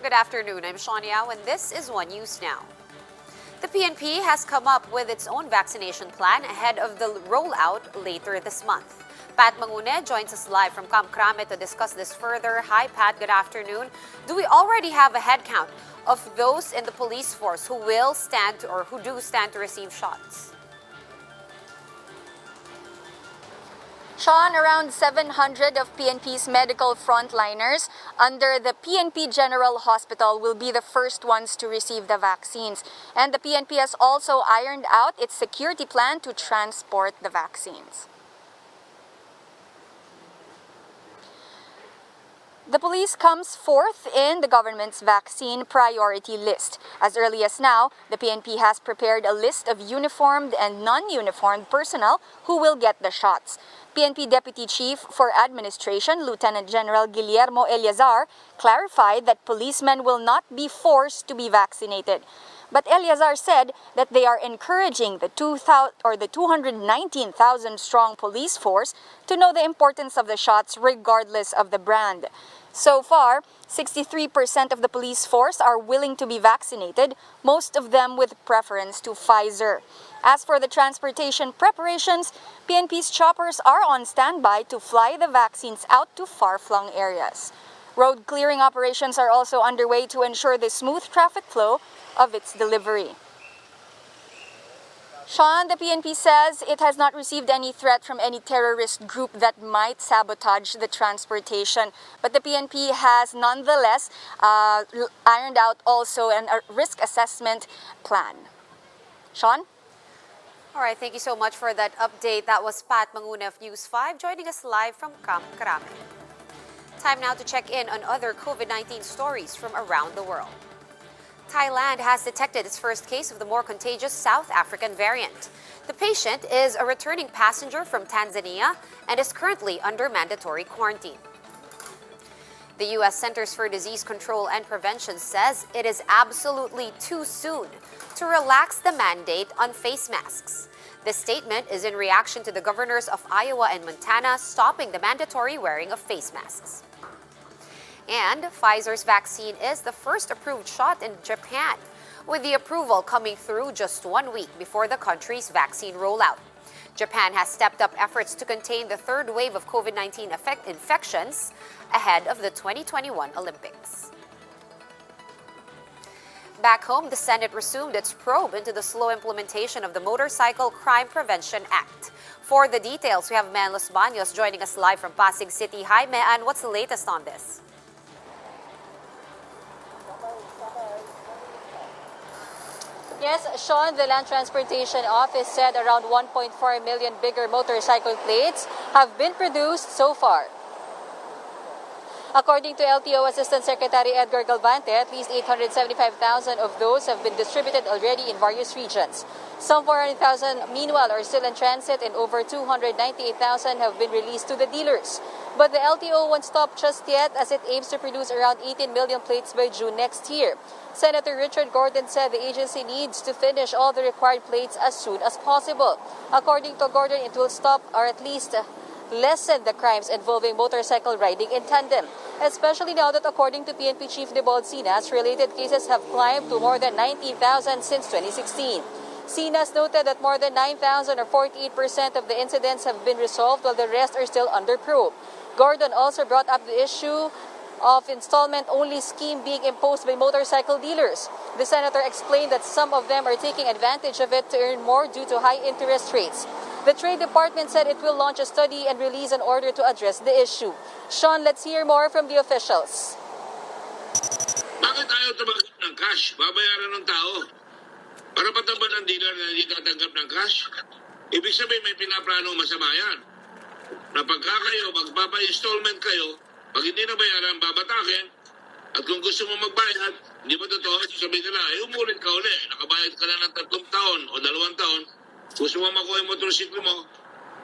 Good afternoon, I'm Sean Yao and this is One News Now. The PNP has come up with its own vaccination plan ahead of the rollout later this month. Pat Mangune joins us live from Camp Crame to discuss this further. Hi Pat, good afternoon. Do we already have a head count of those in the police force who will stand or who do stand to receive shots? Sean, around 700 of PNP's medical frontliners under the PNP General Hospital will be the first ones to receive the vaccines. And the PNP has also ironed out its security plan to transport the vaccines. The police comes fourth in the government's vaccine priority list. As early as now, the PNP has prepared a list of uniformed and non-uniformed personnel who will get the shots. PNP Deputy Chief for Administration, Lieutenant General Guillermo Eleazar, clarified that policemen will not be forced to be vaccinated. But Eleazar said that they are encouraging the 219,000-strong police force to know the importance of the shots regardless of the brand. So far, 63% of the police force are willing to be vaccinated, most of them with preference to Pfizer. As for the transportation preparations, PNP's choppers are on standby to fly the vaccines out to far-flung areas. Road clearing operations are also underway to ensure the smooth traffic flow of its delivery. Sean, the PNP says it has not received any threat from any terrorist group that might sabotage the transportation. But the PNP has nonetheless ironed out also a risk assessment plan. Sean? All right, thank you so much for that update. That was Pat Mangune of News 5 joining us live from Camp Crame. Time now to check in on other COVID-19 stories from around the world. Thailand has detected its first case of the more contagious South African variant. The patient is a returning passenger from Tanzania and is currently under mandatory quarantine. The U.S. Centers for Disease Control and Prevention says it is absolutely too soon to relax the mandate on face masks. This statement is in reaction to the governors of Iowa and Montana stopping the mandatory wearing of face masks. And Pfizer's vaccine is the first approved shot in Japan, with the approval coming through just 1 week before the country's vaccine rollout. Japan has stepped up efforts to contain the third wave of COVID-19 infections ahead of the 2021 Olympics. Back home, the Senate resumed its probe into the slow implementation of the Motorcycle Crime Prevention Act. For the details, we have Man Los Baños joining us live from Pasig City. Hi, Man. What's the latest on this? Yes, Sean, the Land Transportation Office said around 1.4 million bigger motorcycle plates have been produced so far. According to LTO Assistant Secretary Edgar Galvante, at least 875,000 of those have been distributed already in various regions. Some 400,000, meanwhile, are still in transit and over 298,000 have been released to the dealers. But the LTO won't stop just yet as it aims to produce around 18 million plates by June next year. Senator Richard Gordon said the agency needs to finish all the required plates as soon as possible. According to Gordon, it will stop or at least lessen the crimes involving motorcycle riding in tandem, especially now that according to PNP Chief Debold Sinas, related cases have climbed to more than 19,000 since 2016. Sinas noted that more than 9,000 or 48% of the incidents have been resolved while the rest are still under probe. Gordon also brought up the issue of installment-only scheme being imposed by motorcycle dealers. The senator explained that some of them are taking advantage of it to earn more due to high interest rates. The Trade Department said it will launch a study and release an order to address the issue. Sean, let's hear more from the officials. Bakit ayaw tumanggap ng cash? Babayaran ng tao. Para patambal ng dealer na hindi tatanggap ng cash? Ibig sabihin may pinaplano masama yan. Na pagka kayo, magpapa-installment kayo, pag hindi na bayaran, babatakin. At kung gusto mo magbayad, hindi ba totoo? Sabihin nila, umulit ka uli. Nakabayad ka na ng 3 taon o 2 taon. Gusto mo makuha yung motorsiklo mo,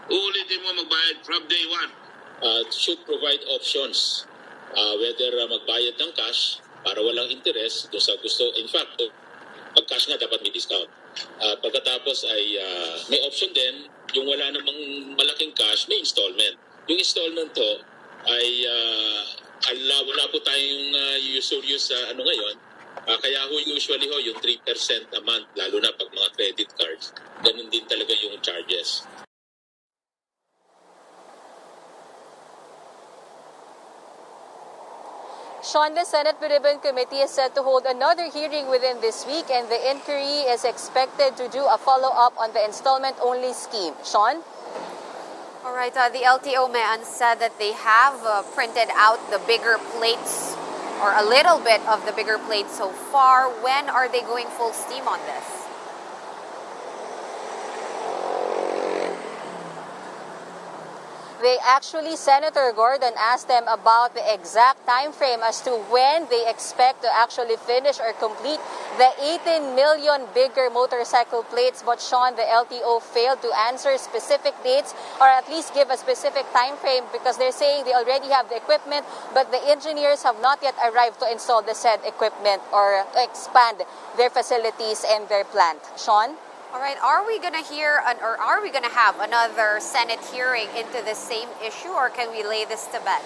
uulitin mo magbayad from day 1. Should provide options. Whether magbayad ng cash para walang interest doon sa gusto. In fact, pag cash nga dapat may discount. Pagkatapos ay may option din, yung wala namang malaking cash, may installment. Yung installment to ay wala po tayong usurious ngayon. Kaya usually yung 3% a month, lalo na pag mga credit cards, ganun din talaga yung charges. Sean, the Senate Ribbon Committee is set to hold another hearing within this week, and the inquiry is expected to do a follow-up on the installment-only scheme. Sean? All right, the LTO man said that they have printed out the bigger plates, or a little bit of the bigger plates so far. When are they going full steam on this? Senator Gordon asked them about the exact time frame as to when they expect to actually finish or complete the 18 million bigger motorcycle plates. But Sean, the LTO failed to answer specific dates or at least give a specific time frame, because they're saying they already have the equipment, but the engineers have not yet arrived to install the said equipment or expand their facilities and their plant. Sean? All right, are we going to or are we going to have another Senate hearing into the same issue, or can we lay this to bed?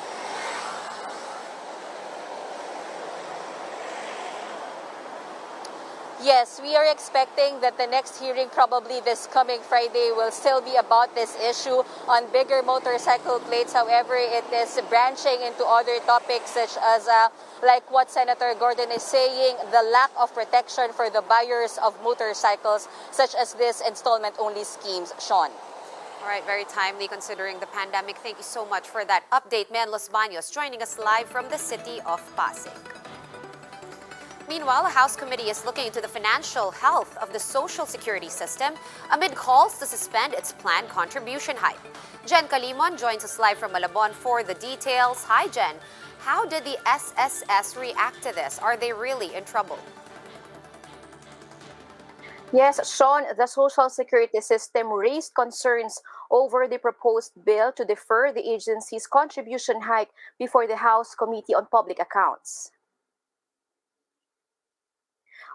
Yes, we are expecting that the next hearing, probably this coming Friday, will still be about this issue on bigger motorcycle plates. However, it is branching into other topics such as like what Senator Gordon is saying, the lack of protection for the buyers of motorcycles, such as this installment-only schemes. Sean? All right, very timely considering the pandemic. Thank you so much for that update. Mian Los Baños joining us live from the city of Pasig. Meanwhile, a House committee is looking into the financial health of the Social Security system amid calls to suspend its planned contribution hike. Jen Calimon joins us live from Malabon for the details. Hi, Jen. How did the SSS react to this? Are they really in trouble? Yes, Sean, the Social Security system raised concerns over the proposed bill to defer the agency's contribution hike before the House Committee on Public Accounts.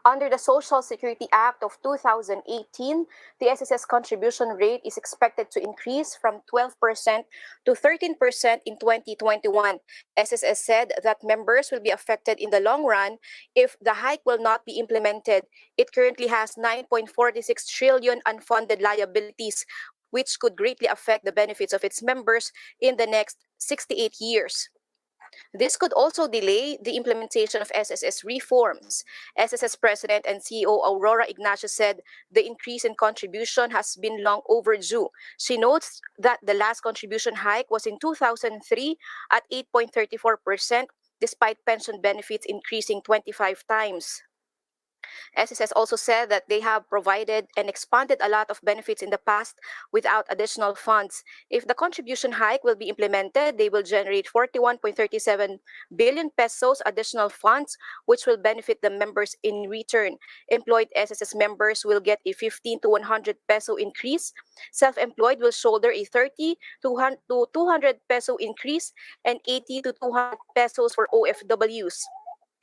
Under the Social Security Act of 2018, the SSS contribution rate is expected to increase from 12% to 13% in 2021. SSS said that members will be affected in the long run if the hike will not be implemented. It currently has 9.46 trillion unfunded liabilities, which could greatly affect the benefits of its members in the next 68 years. This could also delay the implementation of SSS reforms. SSS President and CEO Aurora Ignacio said the increase in contribution has been long overdue. She notes that the last contribution hike was in 2003 at 8.34%, despite pension benefits increasing 25 times. SSS also said that they have provided and expanded a lot of benefits in the past without additional funds. If the contribution hike will be implemented, they will generate 41.37 billion pesos additional funds, which will benefit the members in return. Employed SSS members will get a 15 to 100 peso increase. Self-employed will shoulder a 30 to 200 peso increase, and 80 to 200 pesos for OFWs.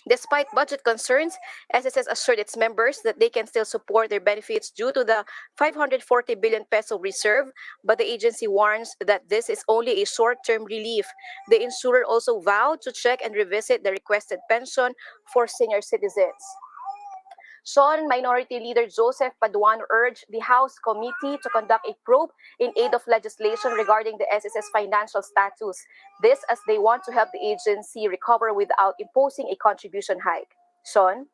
Despite budget concerns, SSS assured its members that they can still support their benefits due to the 540 billion peso reserve, but the agency warns that this is only a short-term relief. The insurer also vowed to check and revisit the requested pension for senior citizens. Sean, Minority Leader Joseph Paduan urged the House Committee to conduct a probe in aid of legislation regarding the SSS financial status. This as they want to help the agency recover without imposing a contribution hike. Sean?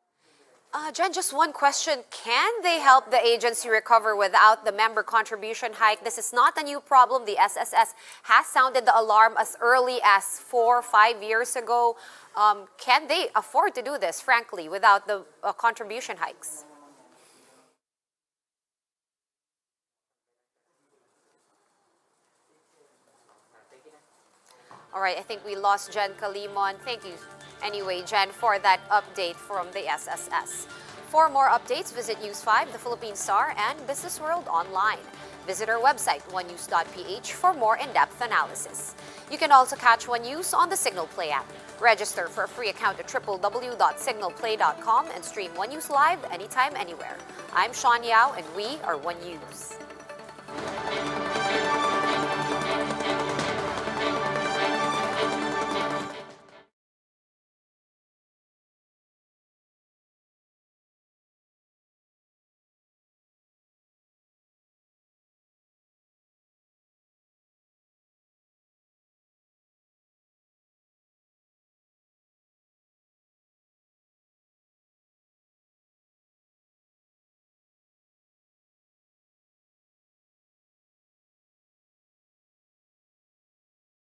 Jen, just one question. Can they help the agency recover without the member contribution hike? This is not a new problem. The SSS has sounded the alarm as early as 4 or 5 years ago. Can they afford to do this, frankly, without the contribution hikes? All right, I think we lost Jen Calimon. Thank you anyway, Jen, for that update from the SSS. For more updates, visit News 5, the Philippine Star, and Business World online. Visit our website, onenews.ph, for more in-depth analysis. You can also catch One News on the Signal Play app. Register for a free account at www.signalplay.com and stream One News live anytime, anywhere. I'm Sean Yao, and we are One News.